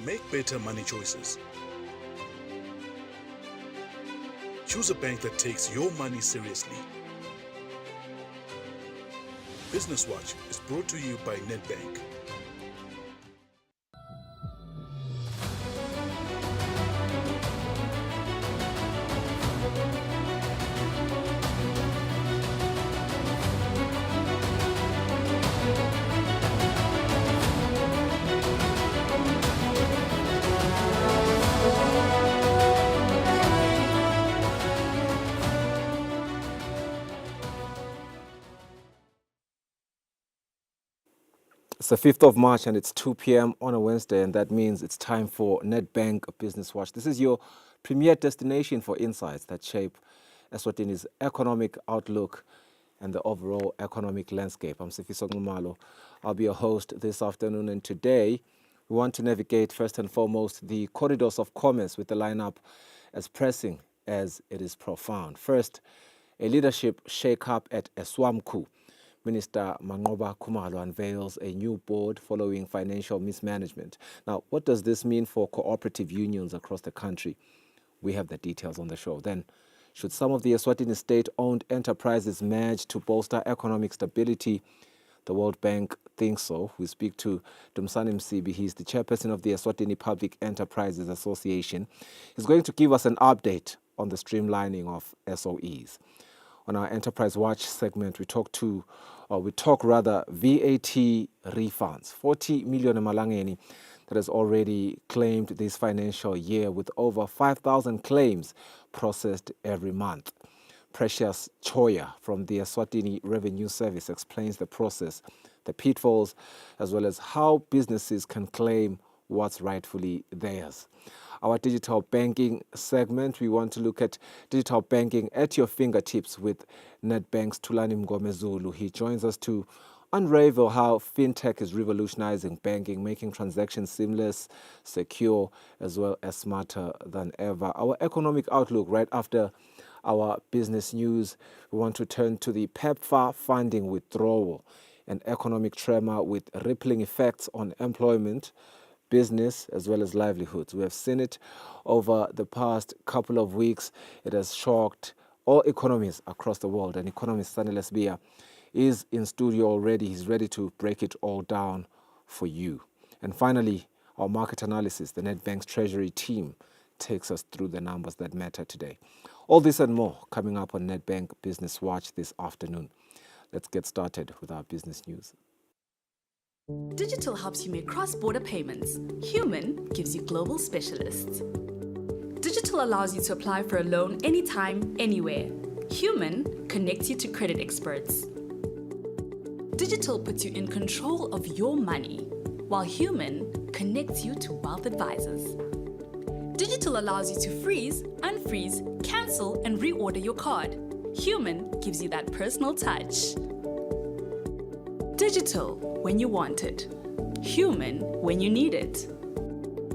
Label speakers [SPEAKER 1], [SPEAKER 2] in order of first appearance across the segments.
[SPEAKER 1] Make better money choices. Choose a bank that takes your money seriously. Business Watch is brought to you by Nedbank.
[SPEAKER 2] It's the 5th of March and it's 2 p.m. on a Wednesday, and that means it's time for Nedbank Business Watch. This is your premier destination for insights that shape Eswatini's economic outlook and the overall economic landscape. I'm Sifiso Ngumalo. I'll be your host this afternoon, and today we want to navigate first and foremost the corridors of commerce with the lineup as pressing as it is profound. First, a leadership shake-up at Eswatini. Minister Manqoba Khumalo unveils a new board following financial mismanagement. Now, what does this mean for cooperative unions across the country? We have the details on the show. Then, should some of the Eswatini state-owned enterprises merge to bolster economic stability? The World Bank thinks so. We speak to Dumsani Msibi. He's the chairperson of the Eswatini Public Enterprises Association. He's going to give us an update on the streamlining of SOEs. On our Enterprise Watch segment, we talk VAT refunds. 40 million Malangeni that has already claimed this financial year, with over 5,000 claims processed every month. Precious Choya from the Eswatini Revenue Service explains the process, the pitfalls, as well as how businesses can claim what's rightfully theirs. Our digital banking segment, we want to look at digital banking at your fingertips with Nedbank's Thulani Mngomezulu. He joins us to unravel how fintech is revolutionizing banking, making transactions seamless, secure, as well as smarter than ever. Our economic outlook right after our business news. We want to turn to the PEPFAR funding withdrawal, an economic tremor with rippling effects on employment, business, as well as livelihoods. We have seen it over the past couple of weeks. It has shocked all economies across the world. And economist Sanel Lesbia is in studio already. He's ready to break it all down for you. And finally, our market analysis, the Nedbank's treasury team, takes us through the numbers that matter today. All this and more coming up on Nedbank Business Watch this afternoon. Let's get started with our business news.
[SPEAKER 3] Digital helps you make cross-border payments. Human gives you global specialists. Digital allows you to apply for a loan anytime, anywhere. Human connects you to credit experts. Digital puts you in control of your money, while Human connects you to wealth advisors. Digital allows you to freeze, unfreeze, cancel, and reorder your card. Human gives you that personal touch. Digital when you want it. Human when you need it.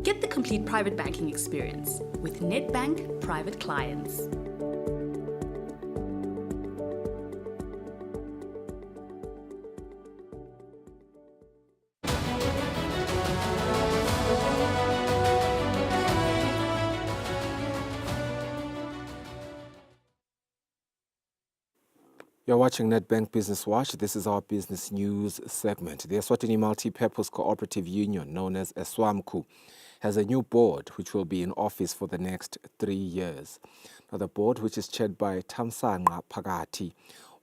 [SPEAKER 3] Get the complete private banking experience with Nedbank Private Clients.
[SPEAKER 2] You're watching Nedbank Business Watch. This is our business news segment. The Eswatini Multi-Purpose Cooperative Union, known as Eswatini, has a new board which will be in office for the next 3 years. Now, the board, which is chaired by Thamsanqa Phakathi,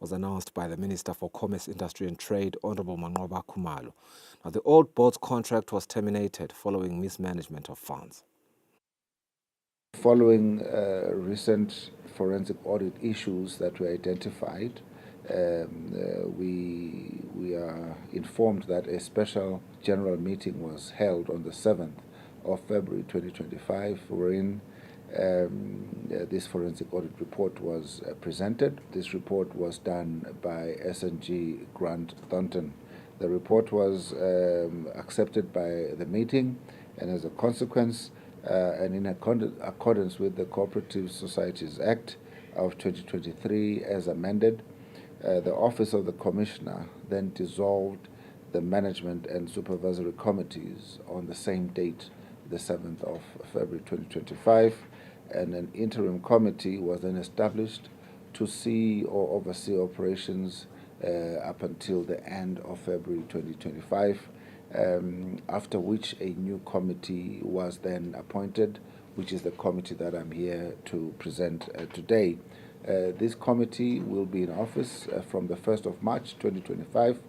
[SPEAKER 2] was announced by the Minister for Commerce, Industry and Trade, Honorable Manqoba Khumalo. Now, the old board's contract was terminated following mismanagement of funds.
[SPEAKER 4] Following recent forensic audit issues that were identified, we are informed that a special general meeting was held on the 7th of February 2025, wherein this forensic audit report was presented. This report was done by S&G Grant Thornton. The report was accepted by the meeting, and as a consequence, and in accordance with the Cooperative Societies Act of 2023 as amended, the Office of the Commissioner then dissolved the management and supervisory committees on the same date, the 7th of February 2025, and an interim committee was then established to see or oversee operations up until the end of February 2025, after which a new committee was then appointed, which is the committee that I'm here to present today. This committee will be in office from the 1st of March 2025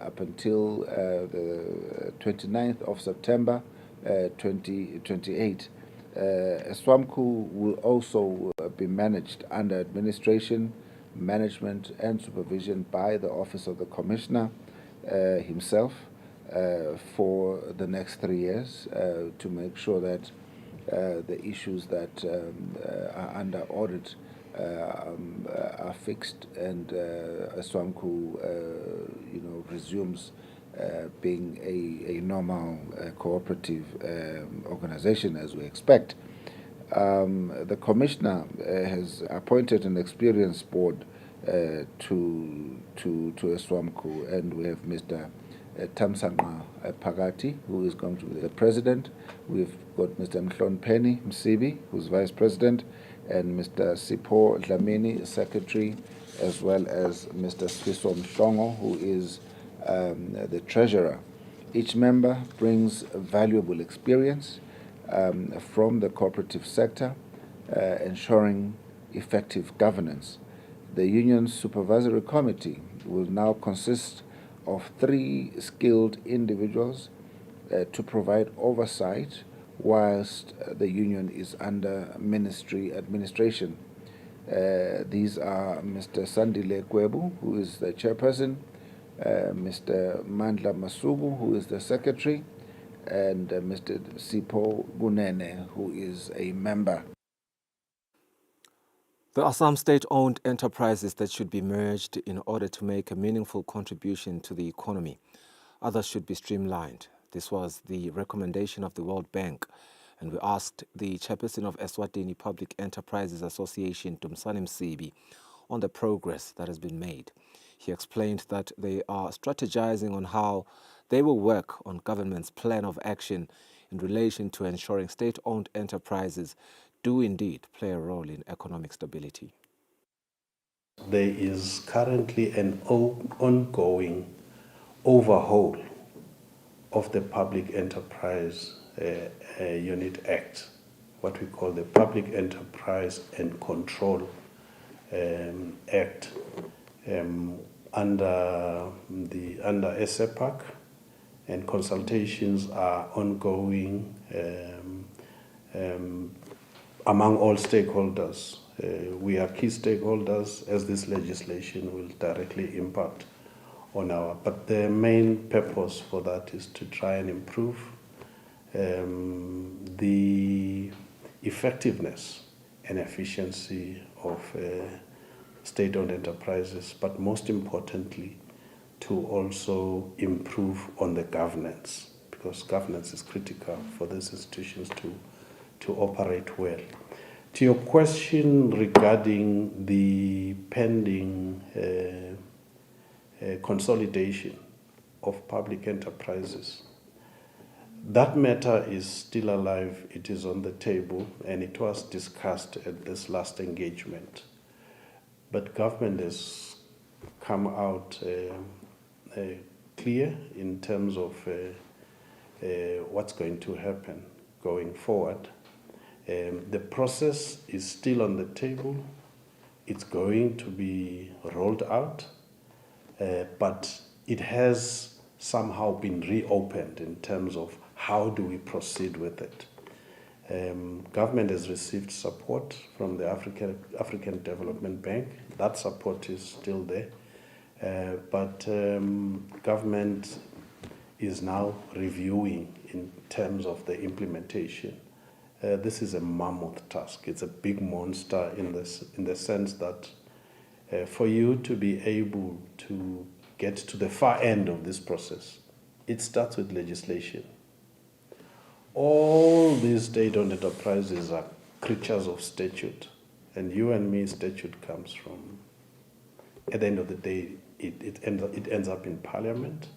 [SPEAKER 4] up until the 29th of September 2028. Eswatini will also be managed under administration, management and supervision by the Office of the Commissioner himself for the next 3 years to make sure that the issues that are under audit are fixed and Eswatini resumes being a normal cooperative organization as we expect. The Commissioner has appointed an experienced board to Eswatini, and we have Mr. Tamsanqa Phakathi, who is going to be the president. We've got Mr. Mhloniphe Msibi, who's vice president, and Mr. Sipho Dlamini, secretary, as well as Mr. Sfiso Mhlongo, who is the treasurer. Each member brings valuable experience from the cooperative sector, ensuring effective governance. The union's supervisory committee will now consist of 3 skilled individuals to provide oversight whilst the union is under ministry administration. These are Mr. Sandile Kwebu, who is the chairperson, Mr. Mandla Masubu, who is the secretary, and Mr. Sipho Gunene, who is a member.
[SPEAKER 2] There are some state-owned enterprises that should be merged in order to make a meaningful contribution to the economy. Others should be streamlined. This was the recommendation of the World Bank, and we asked the chairperson of Eswatini Public Enterprises Association, Dumsani Msibi, on the progress that has been made. He explained that they are strategizing on how they will work on government's plan of action in relation to ensuring state-owned enterprises do indeed play a role in economic stability.
[SPEAKER 5] There is currently an ongoing overhaul of the Public Enterprise Unit Act, what we call the Public Enterprise and Control Act, under ESEPAC, and consultations are ongoing among all stakeholders. We are key stakeholders, as this legislation will directly impact on but the main purpose for that is to try and improve the effectiveness and efficiency of state-owned enterprises, but most importantly, to also improve on the governance, because governance is critical for these institutions to operate well. To your question regarding the pending consolidation of public enterprises, that matter is still alive. It is on the table, and it was discussed at this last engagement. But government has come out clear in terms of what's going to happen going forward. The process is still on the table. It's going to be rolled out, but it has somehow been reopened in terms of how do we proceed with it. Government has received support from the African Development Bank. That support is still there, but government is now reviewing in terms of the implementation. This is a mammoth task. It's a big monster in the sense that for you to be able to get to the far end of this process, it starts with legislation. All these state-owned enterprises are creatures of statute, and you and me, statute comes from, at the end of the day, it ends up in Parliament,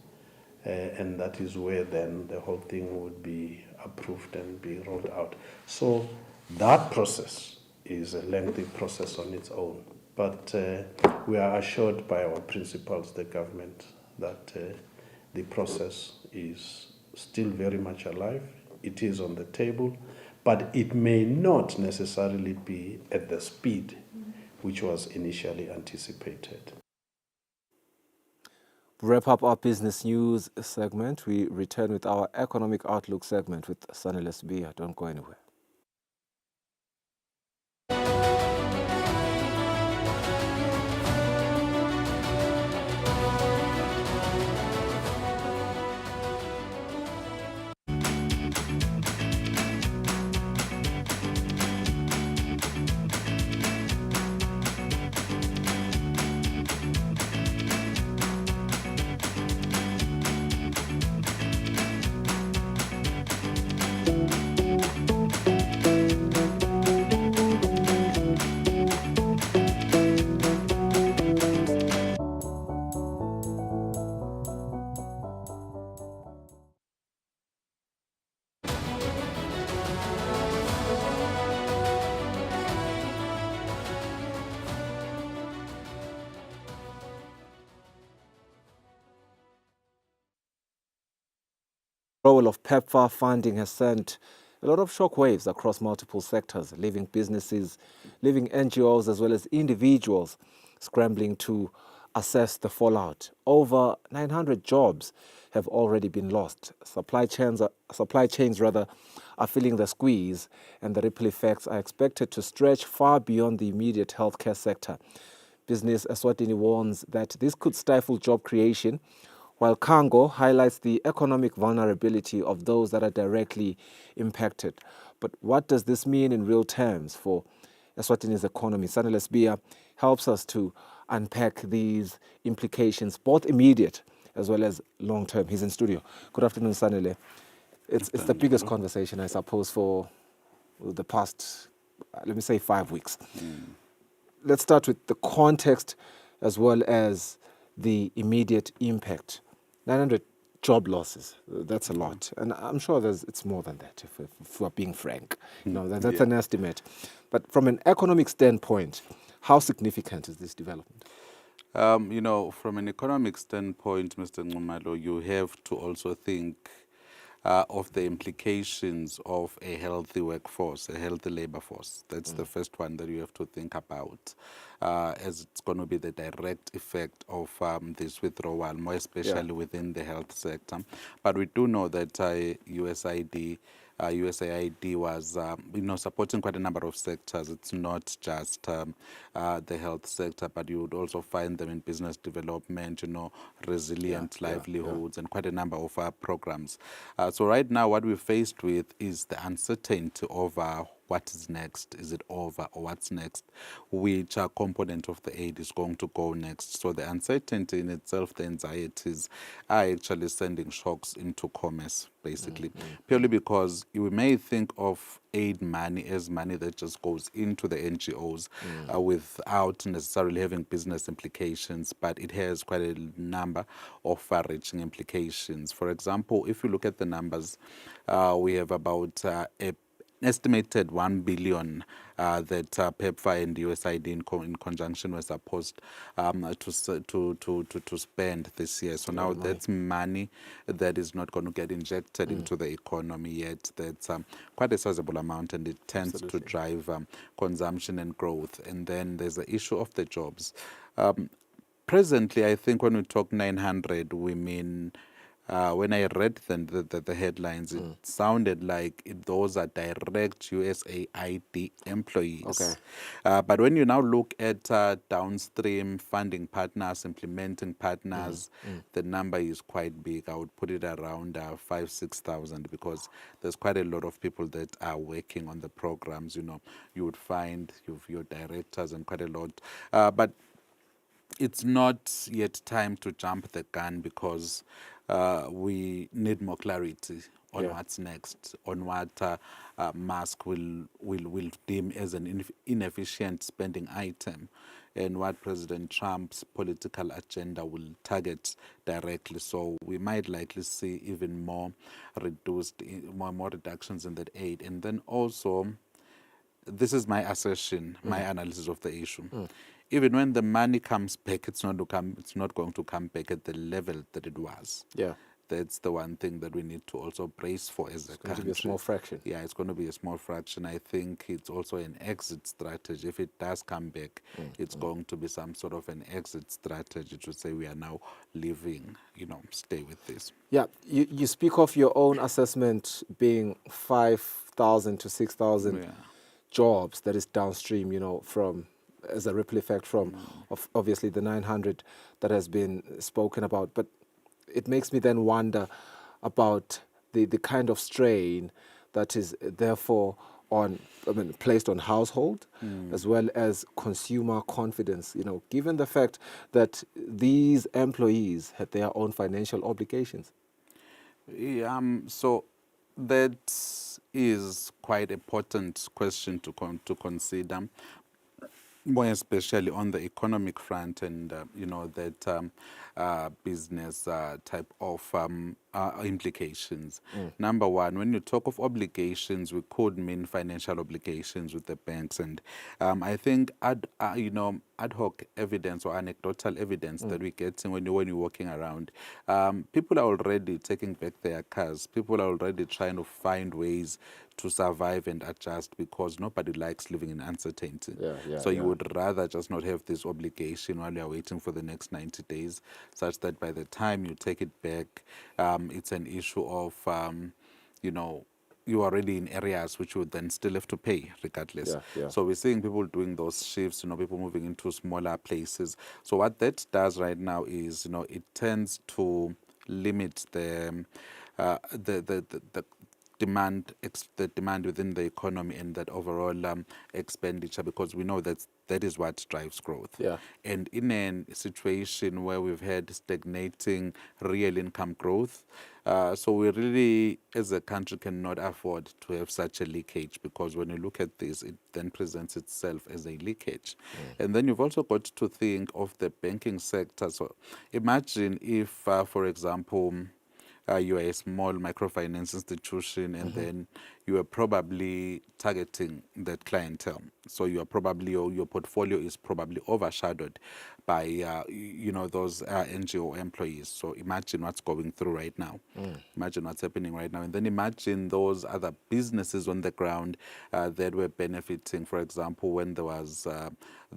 [SPEAKER 5] and that is where then the whole thing would be approved and be rolled out. So that process is a lengthy process on its own. But we are assured by our principals, the government, that the process is still very much alive. It is on the table, but it may not necessarily be at the speed which was initially anticipated.
[SPEAKER 2] Wrap up our business news segment. We return with our economic outlook segment with Sanele Sibia. Don't go anywhere. Role of PEPFAR funding has sent a lot of shockwaves across multiple sectors, leaving businesses, leaving NGOs as well as individuals scrambling to assess the fallout. Over 900 jobs have already been lost. Supply chains are feeling the squeeze, and the ripple effects are expected to stretch far beyond the immediate healthcare sector. Business Eswatini warns that this could stifle job creation, while Kango highlights the economic vulnerability of those that are directly impacted. But what does this mean in real terms for Eswatini's economy? Sanele Sibia helps us to unpack these implications, both immediate as well as long-term. He's in studio. Good afternoon, Sanele. It's the biggest conversation, I suppose, for the past, let me say, 5 weeks. Let's start with the context as well as the immediate impact. 900 job losses, that's a lot. And I'm sure it's more than that, if we're being frank. That's an estimate. But from an economic standpoint, how significant is this development?
[SPEAKER 6] From an economic standpoint, Mr. Nxumalo, you have to also think of the implications of a healthy workforce, a healthy labor force. That's the first one that you have to think about, as it's going to be the direct effect of this withdrawal, more especially within the health sector. But we do know that USAID was, supporting quite a number of sectors. It's not just the health sector, but you would also find them in business development, resilient livelihoods, and quite a number of programs. So right now, what we're faced with is the uncertainty over what is next. Is it over, or what's next? Which component of the aid is going to go next? So the uncertainty in itself, the anxieties, are actually sending shocks into commerce, basically, purely because we may think of aid money as money that just goes into the NGOs without necessarily having business implications, but it has quite a number of far-reaching implications. For example, if you look at the numbers, we have about estimated 1 billion that PEPFAR and USAID in conjunction were supposed to spend this year. So now that's money that is not going to get injected into the economy yet. That's quite a sizable amount, and it tends to drive consumption and growth. And then there's the issue of the jobs. Presently, I think when we talk 900, we mean when I read the headlines, it sounded like those are direct USAID employees.
[SPEAKER 2] Okay.
[SPEAKER 6] But when you now look at downstream funding partners, implementing partners, the number is quite big. I would put it around 5,000 to 6,000, because there's quite a lot of people that are working on the programs. You would find your directors and quite a lot. But it's not yet time to jump the gun, because we need more clarity on
[SPEAKER 2] Yeah.
[SPEAKER 6] what's next, on what Musk will deem as an inefficient spending item, and what President Trump's political agenda will target directly. So we might likely see even more more reductions in that aid. And then also, this is my assertion, my analysis of the issue. Even when the money comes back, it's not going to come back at the level that it was.
[SPEAKER 2] Yeah.
[SPEAKER 6] That's the one thing that we need to also brace for as a
[SPEAKER 2] Going to
[SPEAKER 6] country.
[SPEAKER 2] be a small fraction.
[SPEAKER 6] Yeah, it's going to be a small fraction. I think it's also an exit strategy. If it does come back, it's going to be some sort of an exit strategy to say we are now leaving, stay with this.
[SPEAKER 2] Yeah, you speak of your own assessment being 5,000 to 6,000
[SPEAKER 6] Yeah.
[SPEAKER 2] jobs that is downstream, from as a ripple effect from of obviously the 900 that has been spoken about. But it makes me then wonder about the kind of strain that is therefore placed on household as well as consumer confidence, given the fact that these employees had their own financial obligations.
[SPEAKER 6] Yeah, so that is quite an important question to consider, more especially on the economic front and, that business type of implications. Number one, when you talk of obligations, we could mean financial obligations with the banks. And I think, ad hoc evidence or anecdotal evidence that we get when you're walking around, people are already taking back their cars. People are already trying to find ways to survive and adjust because nobody likes living in uncertainty. So you would rather just not have this obligation while you're waiting for the next 90 days, such that by the time you take it back, it's an issue of, you are already in areas which you would then still have to pay regardless. So we're seeing people doing those shifts, people moving into smaller places. So what that does right now is, it tends to limit the demand within the economy and that overall expenditure, because we know that is what drives growth.
[SPEAKER 2] Yeah.
[SPEAKER 6] And in a situation where we've had stagnating real income growth, so we really, as a country, cannot afford to have such a leakage, because when you look at this, it then presents itself as a leakage. And then you've also got to think of the banking sector. So imagine if, for example, you are a small microfinance institution, and then you are probably targeting that clientele. So you are probably, your portfolio is probably overshadowed by those NGO employees. So imagine what's going through right now. Imagine what's happening right now, and then imagine those other businesses on the ground that were benefiting. For example, when there was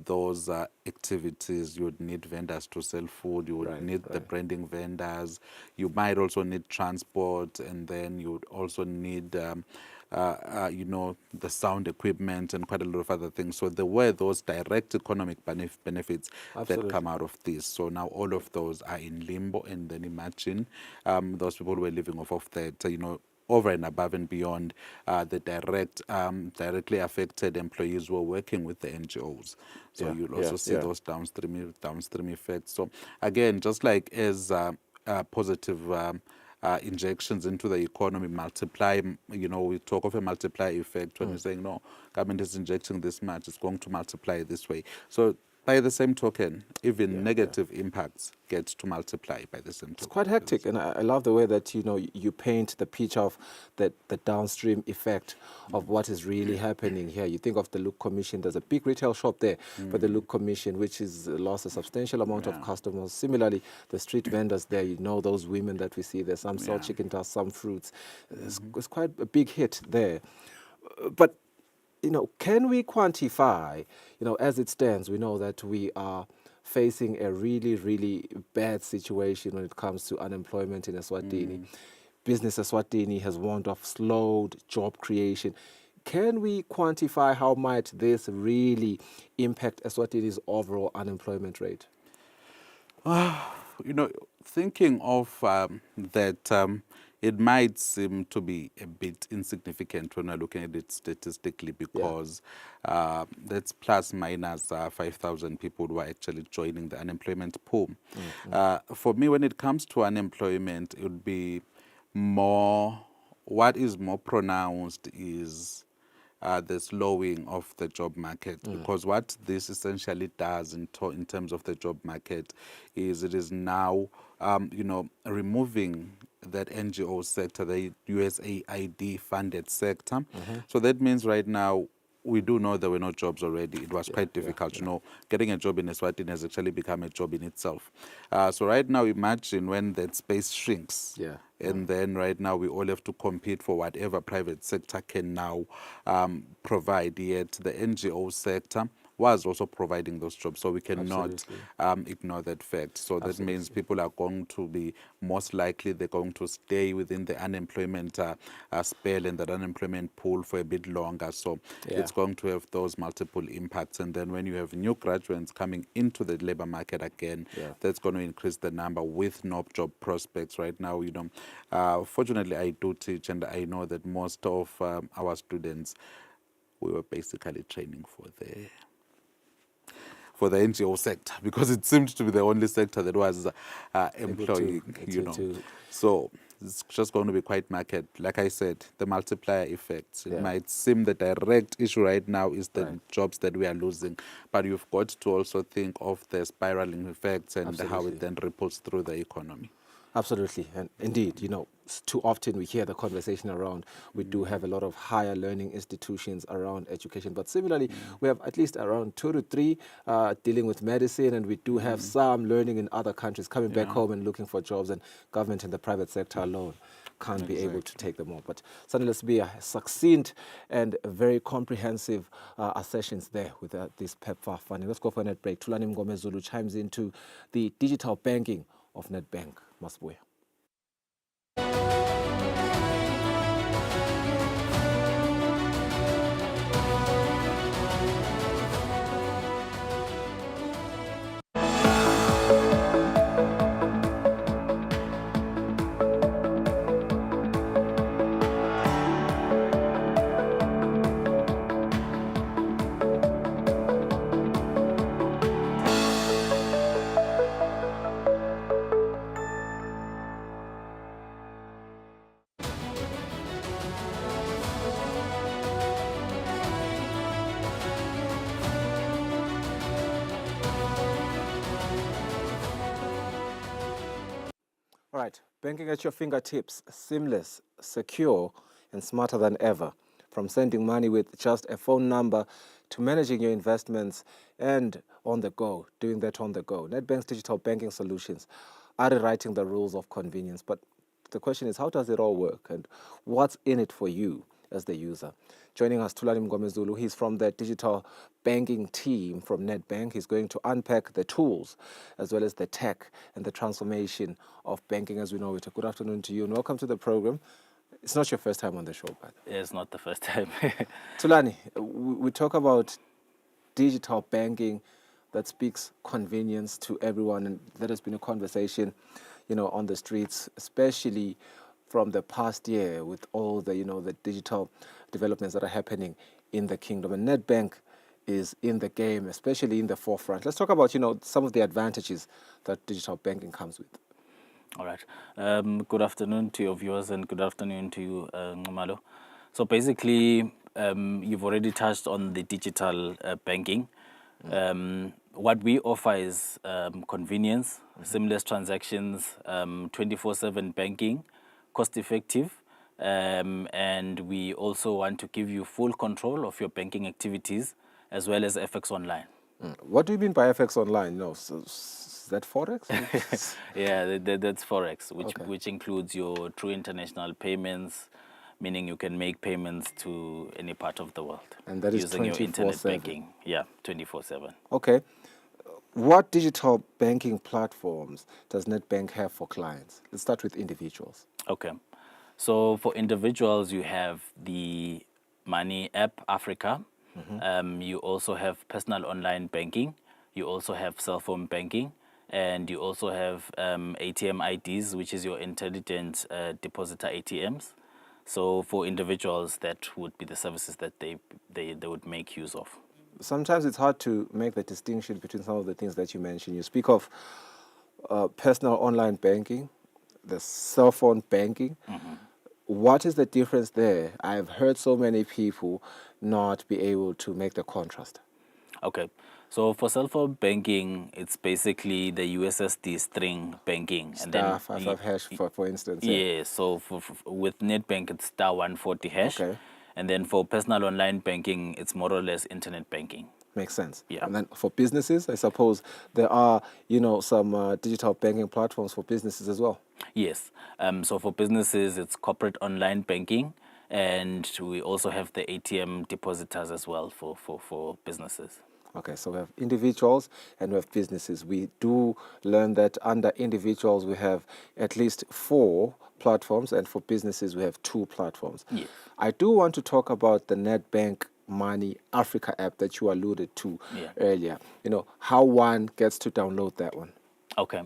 [SPEAKER 6] those activities, you would need vendors to sell food. You would need the branding vendors. You might also need transport, and then you would also need the sound equipment and quite a lot of other things. So there were those direct economic benefits that come out of this. So now all of those are in limbo, and then imagine those people who were living off of that, over and above and beyond the directly affected employees who are working with the NGOs. So you'll also see those downstream effects. So again, just like as positive injections into the economy multiply, we talk of a multiplier effect when we're saying, no, government is injecting this much, it's going to multiply this way. So by the same token, even negative impacts get to multiply by the same token.
[SPEAKER 2] It's quite hectic, and I love the way that you paint the picture of the downstream effect of what is really happening here. You think of the Look Commission. There's a big retail shop there, but the Look Commission, which has lost a substantial amount of customers. Similarly, the street vendors there, those women that we see there, some sell chicken dust, some fruits. It's quite a big hit there. But can we quantify, as it stands, we know that we are facing a really, really bad situation when it comes to unemployment in Eswatini. Business Eswatini has warned of slowed job creation. Can we quantify how might this really impact Eswatini's overall unemployment rate?
[SPEAKER 6] Thinking of that it might seem to be a bit insignificant when we're looking at it statistically because that's plus minus 5,000 people who are actually joining the unemployment pool. For me, when it comes to unemployment, it would be more, what is more pronounced is the slowing of the job market, because what this essentially does in terms of the job market is it is now, removing that NGO sector, the USAID funded sector. So that means right now we do know there were no jobs already. It was quite difficult. Getting a job in Eswatini has actually become a job in itself. So right now, imagine when that space shrinks. And then right now we all have to compete for whatever private sector can now provide. Yet the NGO sector was also providing those jobs. So we cannot ignore that fact. So that means people are going to be most likely they're going to stay within the unemployment spell and that unemployment pool for a bit longer. So it's going to have those multiple impacts. And then when you have new graduates coming into the labor market again, that's going to increase the number with no job prospects right now. Fortunately, I do teach, and I know that most of our students, we were basically training for the NGO sector because it seemed to be the only sector that was employing, So it's just going to be quite market. Like I said, the multiplier effects. It might seem the direct issue right now is the jobs that we are losing, but you've got to also think of the spiraling effects and how it then ripples through the economy.
[SPEAKER 2] Absolutely. And indeed, too often we hear the conversation around, we do have a lot of higher learning institutions around education. But similarly, we have at least around 2 to 3 dealing with medicine, and we do have some learning in other countries coming back home and looking for jobs, and government and the private sector alone can't be able to take them all. But certainly let's be a succinct and very comprehensive assertions there with this PEPFAR funding. Let's go for a net break. Tulani Mngomezulu chimes into the digital banking of Nedbank. Masbuya. All right, banking at your fingertips, seamless, secure, and smarter than ever. From sending money with just a phone number to managing your investments and on the go, doing that on the go. Nedbank's digital banking solutions are rewriting the rules of convenience. But the question is, how does it all work and what's in it for you as the user? Joining us, Tulani Mngomezulu. He's from the digital banking team from Nedbank. He's going to unpack the tools as well as the tech and the transformation of banking as we know it. Good afternoon to you and welcome to the program. It's not your first time on the show, but
[SPEAKER 7] it's not the first time.
[SPEAKER 2] Tulani, we talk about digital banking that speaks convenience to everyone, and there has been a conversation, on the streets, especially from the past year with all the, the digital developments that are happening in the kingdom. And Nedbank is in the game, especially in the forefront. Let's talk about, some of the advantages that digital banking comes with.
[SPEAKER 7] All right. Good afternoon to your viewers and good afternoon to you, Ngumalo. So basically, you've already touched on the digital banking. What we offer is convenience, seamless transactions, 24/7 banking, cost-effective, and we also want to give you full control of your banking activities as well as FX Online.
[SPEAKER 2] What do you mean by FX Online? Is that Forex?
[SPEAKER 7] Yeah, that's Forex, which includes your true international payments, meaning you can make payments to any part of the world.
[SPEAKER 2] And that is
[SPEAKER 7] using your internet banking. Yeah, 24/7.
[SPEAKER 2] Okay. What digital banking platforms does Nedbank have for clients? Let's start with individuals.
[SPEAKER 7] Okay. So for individuals, you have the Money app, Africa. You also have personal online banking. You also have cell phone banking. and you also have ATM IDs, which is your intelligent depositor ATMs. So for individuals, that would be the services that they would make use of.
[SPEAKER 2] Sometimes it's hard to make the distinction between some of the things that you mentioned. You speak of personal online banking, the cell phone banking. What is the difference there? I've heard so many people not be able to make the contrast.
[SPEAKER 7] Okay, so for cell phone banking, it's basically the USSD string banking,
[SPEAKER 2] Star 55 hash, for instance.
[SPEAKER 7] yeah. So with NetBank, it's star 140 hash,
[SPEAKER 2] Okay.
[SPEAKER 7] and then for personal online banking, it's more or less internet banking.
[SPEAKER 2] Makes sense.
[SPEAKER 7] Yeah.
[SPEAKER 2] And then for businesses, I suppose there are, some digital banking platforms for businesses as well.
[SPEAKER 7] Yes. So for businesses, it's corporate online banking, and we also have the ATM depositors as well for businesses.
[SPEAKER 2] Okay, so we have individuals and we have businesses. We do learn that under individuals we have at least 4 platforms, and for businesses we have 2 platforms.
[SPEAKER 7] Yes.
[SPEAKER 2] I do want to talk about the NetBank Money Africa app that you alluded to earlier. How one gets to download that one.
[SPEAKER 7] Okay.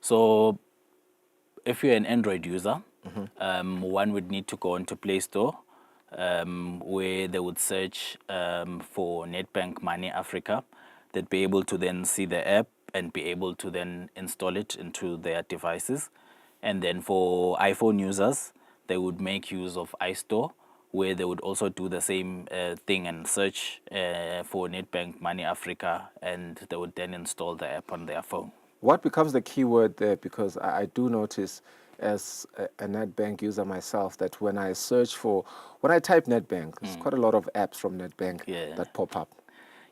[SPEAKER 7] So if you're an Android user, one would need to go into Play Store, where they would search for NetBank Money Africa. They'd be able to then see the app and be able to then install it into their devices. And then for iPhone users, they would make use of iStore, where they would also do the same thing and search for NetBank Money Africa, and they would then install the app on their phone.
[SPEAKER 2] What becomes the keyword there? Because I do notice as a NetBank user myself that when I type NetBank, there's quite a lot of apps from NetBank that pop up.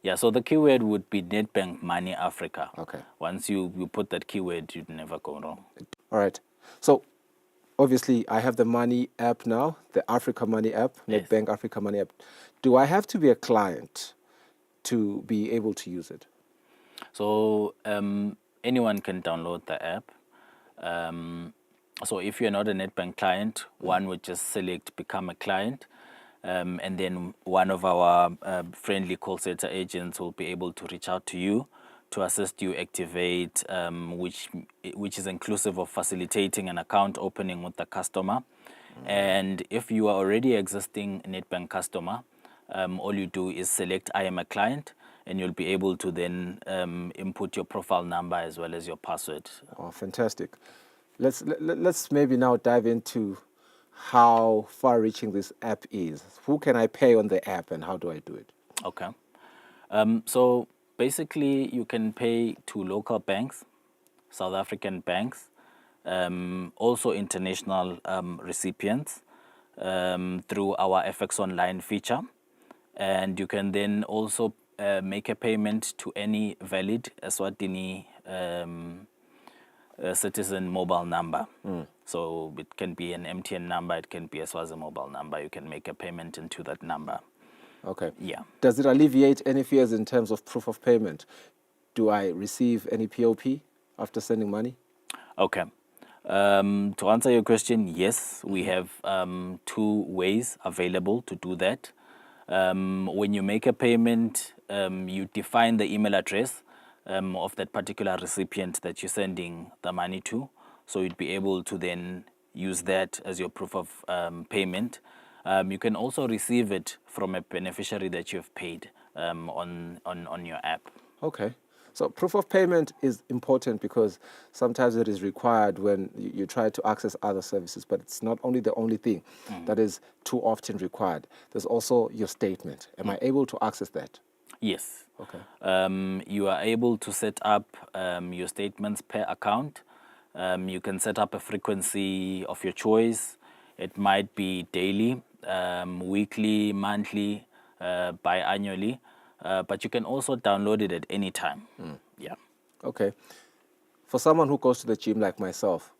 [SPEAKER 7] Yeah, so the keyword would be NetBank Money Africa.
[SPEAKER 2] Okay.
[SPEAKER 7] Once you put that keyword, you'd never go wrong.
[SPEAKER 2] All right. So obviously I have the Money app now, the Africa Money app, NetBank Africa Money app. Do I have to be a client to be able to use it?
[SPEAKER 7] So anyone can download the app. So if you're not a NetBank client, one would just select become a client, and then one of our friendly call center agents will be able to reach out to you to assist you activate, which is inclusive of facilitating an account opening with the customer. And if you are already existing NetBank customer, all you do is select I am a client, and you'll be able to then input your profile number as well as your password.
[SPEAKER 2] Oh, fantastic. Let's maybe now dive into how far-reaching this app is. Who can I pay on the app, and how do I do it?
[SPEAKER 7] Okay. So basically, you can pay to local banks, South African banks, also international recipients through our FX Online feature. And you can then also make a payment to any valid Eswatini citizen mobile number. So it can be an MTN number, it can be a Swazi mobile number. You can make a payment into that number.
[SPEAKER 2] Okay.
[SPEAKER 7] Yeah.
[SPEAKER 2] Does it alleviate any fears in terms of proof of payment? Do I receive any POP after sending money?
[SPEAKER 7] Okay. To answer your question, yes, we have 2 ways available to do that. When you make a payment, you define the email address of that particular recipient that you're sending the money to. So you'd be able to then use that as your proof of payment. You can also receive it from a beneficiary that you've paid on your app.
[SPEAKER 2] Okay. So proof of payment is important because sometimes it is required when you try to access other services, but it's not only the only thing that is too often required. There's also your statement. Am I able to access that?
[SPEAKER 7] Yes.
[SPEAKER 2] Okay.
[SPEAKER 7] You are able to set up your statements per account. You can set up a frequency of your choice. It might be daily, weekly, monthly, biannually, but you can also download it at any time. Yeah.
[SPEAKER 2] Okay. For someone who goes to the gym like myself,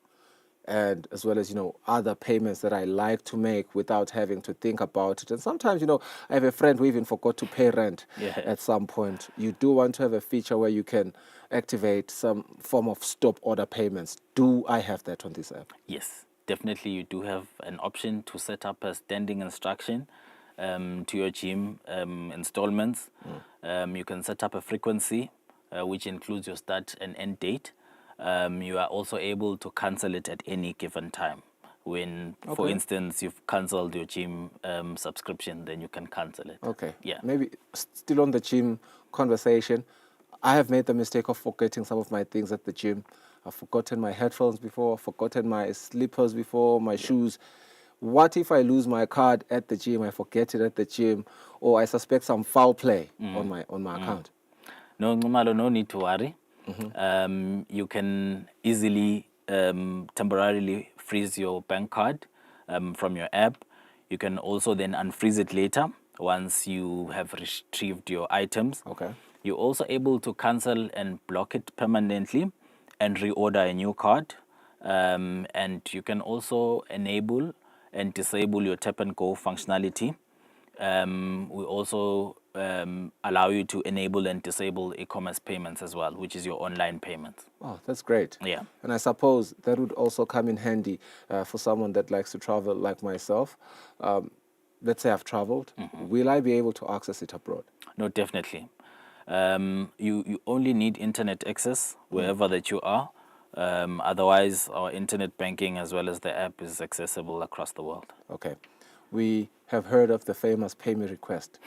[SPEAKER 2] and as well as, other payments that I like to make without having to think about it. And sometimes, I have a friend who even forgot to pay rent at some point. You do want to have a feature where you can activate some form of stop order payments. Do I have that on this app?
[SPEAKER 7] Yes, definitely you do have an option to set up a standing instruction to your gym installments. You can set up a frequency, which includes your start and end date. you are also able to cancel it at any given time. When, for instance, you've cancelled your gym subscription, then you can cancel it.
[SPEAKER 2] Okay.
[SPEAKER 7] Yeah.
[SPEAKER 2] Maybe still on the gym conversation, I have made the mistake of forgetting some of my things at the gym. I've forgotten my headphones before, I've forgotten my slippers before, my shoes. What if I lose my card at the gym, I forget it at the gym, or I suspect some foul play on my account?
[SPEAKER 7] No, Nxumalo, no need to worry. You can easily temporarily freeze your bank card from your app. You can also then unfreeze it later once you have retrieved your items.
[SPEAKER 2] Okay.
[SPEAKER 7] You're also able to cancel and block it permanently and reorder a new card. And you can also enable and disable your tap and go functionality. We also allow you to enable and disable e-commerce payments as well, which is your online payments.
[SPEAKER 2] Oh, that's great.
[SPEAKER 7] Yeah.
[SPEAKER 2] And I suppose that would also come in handy for someone that likes to travel like myself. Let's say I've traveled. Will I be able to access it abroad?
[SPEAKER 7] No, definitely. You only need internet access wherever that you are. Otherwise, our internet banking as well as the app is accessible across the world.
[SPEAKER 2] Okay. We have heard of the famous pay me request,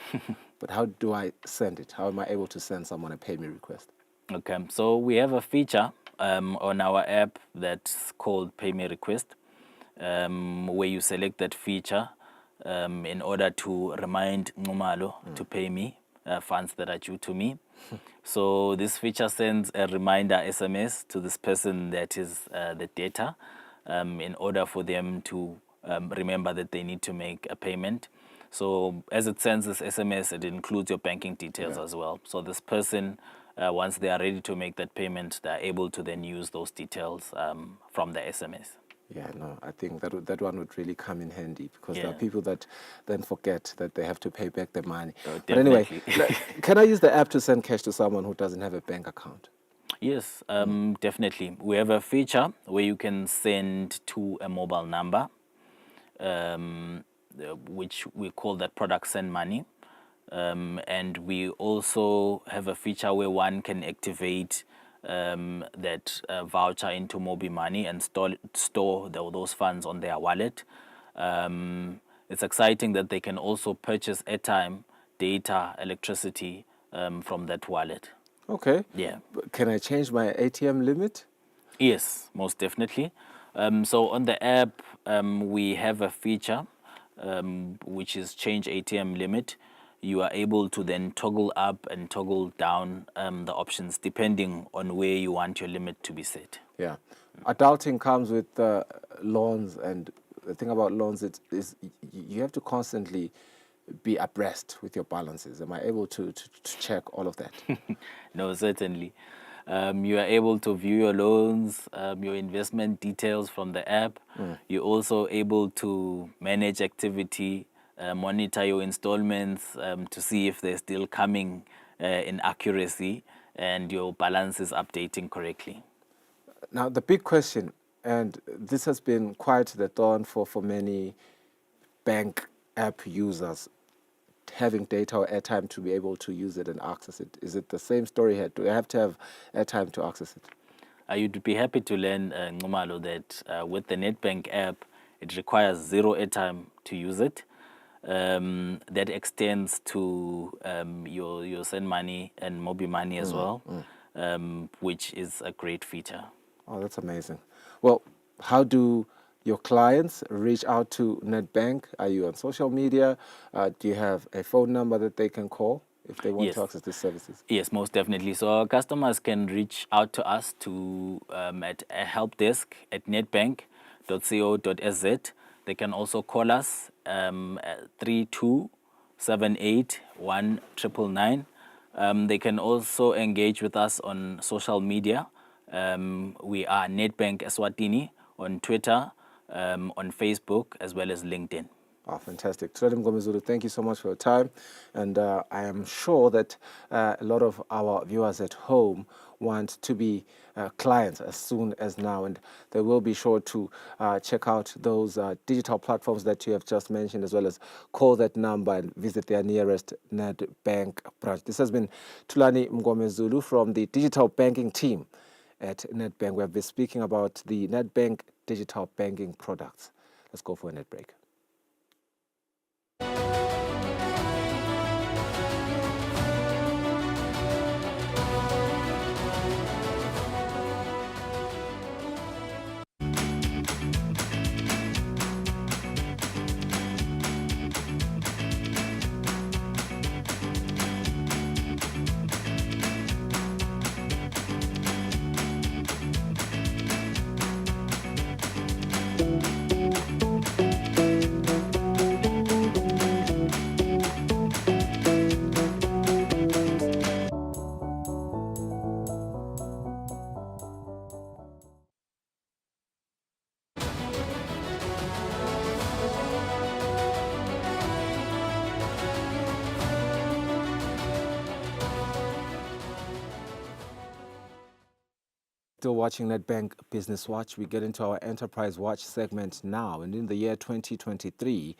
[SPEAKER 2] but how do I send it? How am I able to send someone a pay me request?
[SPEAKER 7] Okay, so we have a feature on our app that's called Pay Me Request, where you select that feature in order to remind Nxumalo to pay me funds that are due to me. So this feature sends a reminder SMS to this person that is the data in order for them to remember that they need to make a payment. So as it sends this SMS, it includes your banking details as well. So this person, once they are ready to make that payment, they're able to then use those details from the SMS.
[SPEAKER 2] Yeah, no, I think that one would really come in handy because there
[SPEAKER 7] Yeah.
[SPEAKER 2] are people that then forget that they have to pay back the money.
[SPEAKER 7] Oh,
[SPEAKER 2] But anyway,
[SPEAKER 7] definitely.
[SPEAKER 2] can I use the app to send cash to someone who doesn't have a bank account?
[SPEAKER 7] Yes, definitely. We have a feature where you can send to a mobile number, which we call that product send money. And we also have a feature where one can activate that voucher into Mobi Money and store those funds on their wallet. It's exciting that they can also purchase airtime, data, electricity from that wallet.
[SPEAKER 2] Okay.
[SPEAKER 7] Yeah.
[SPEAKER 2] But can I change my ATM limit?
[SPEAKER 7] Yes, most definitely. So on the app, we have a feature which is change ATM limit. You are able to then toggle up and toggle down the options depending on where you want your limit to be set.
[SPEAKER 2] Yeah. Adulting comes with loans, and the thing about loans is you have to constantly be abreast with your balances. Am I able to check all of that?
[SPEAKER 7] No, certainly. You are able to view your loans, your investment details from the app. You're also able to manage activity, monitor your installments to see if they're still coming in accuracy and your balance is updating correctly.
[SPEAKER 2] Now, the big question, and this has been quite the thorn for many bank app users, having data or airtime to be able to use it and access it. Is it the same story here? Do I have to have airtime to access it?
[SPEAKER 7] You'd be happy to learn, Nxumalo, that with the Nedbank app, it requires zero airtime to use it. That extends to your Send Money and Mobi Money as well, which is a great feature.
[SPEAKER 2] Oh, that's amazing. Well, how do your clients reach out to Nedbank? Are you on social media? Do you have a phone number that they can call if they want
[SPEAKER 7] Yes.
[SPEAKER 2] to access these services?
[SPEAKER 7] Yes, most definitely. So our customers can reach out to us at a help desk at nedbank.co.sz. They can also call us at 32781999. They can also engage with us on social media. We are Nedbank Eswatini on Twitter, on Facebook, as well as LinkedIn.
[SPEAKER 2] Oh, fantastic. Tshilani Mngomezulu, thank you so much for your time. And I am sure that a lot of our viewers at home want to be clients as soon as now. And they will be sure to check out those digital platforms that you have just mentioned, as well as call that number and visit their nearest Nedbank branch. This has been Tshilani Mngomezulu from the digital banking team at Nedbank. We have been speaking about the Nedbank digital banking products. Let's go for a net break. Still watching Nedbank Business Watch. We get into our Enterprise Watch segment now. And in the year 2023,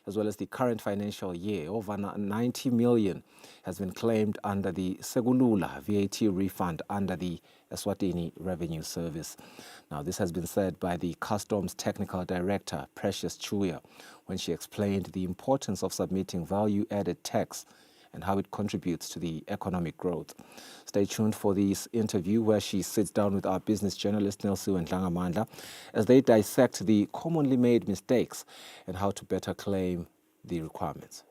[SPEAKER 2] as well as the current financial year, over 90 million has been claimed under the Segulula VAT refund under the Eswatini Revenue Service. Now, this has been said by the Customs Technical Director, Precious Chuya, when she explained the importance of submitting value-added tax and how it contributes to the economic growth. Stay tuned for this interview where she sits down with our business journalist Nelson Ndlangamandla as they dissect the commonly made mistakes and how to better claim the requirements.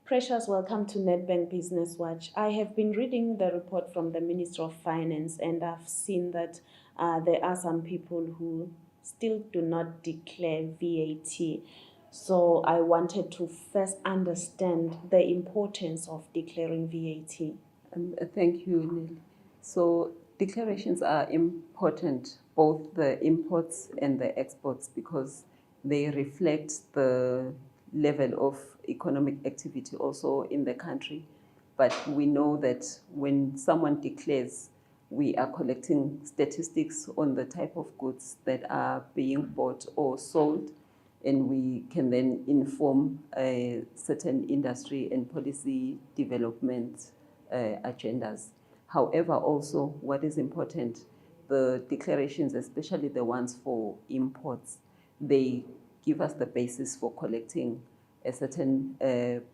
[SPEAKER 8] Precious, welcome to Nedbank Business Watch. I have been reading the report from the Minister of Finance, and I've seen that there are some people who still do not declare VAT. So I wanted to first understand the importance of declaring VAT.
[SPEAKER 9] Thank you, Nelly. So declarations are important, both the imports and the exports, because they reflect the level of economic activity also in the country. But we know that when someone declares, we are collecting statistics on the type of goods that are being bought or sold, and we can then inform a certain industry and policy development agendas. However, also what is important, the declarations, especially the ones for imports, they give us the basis for collecting a certain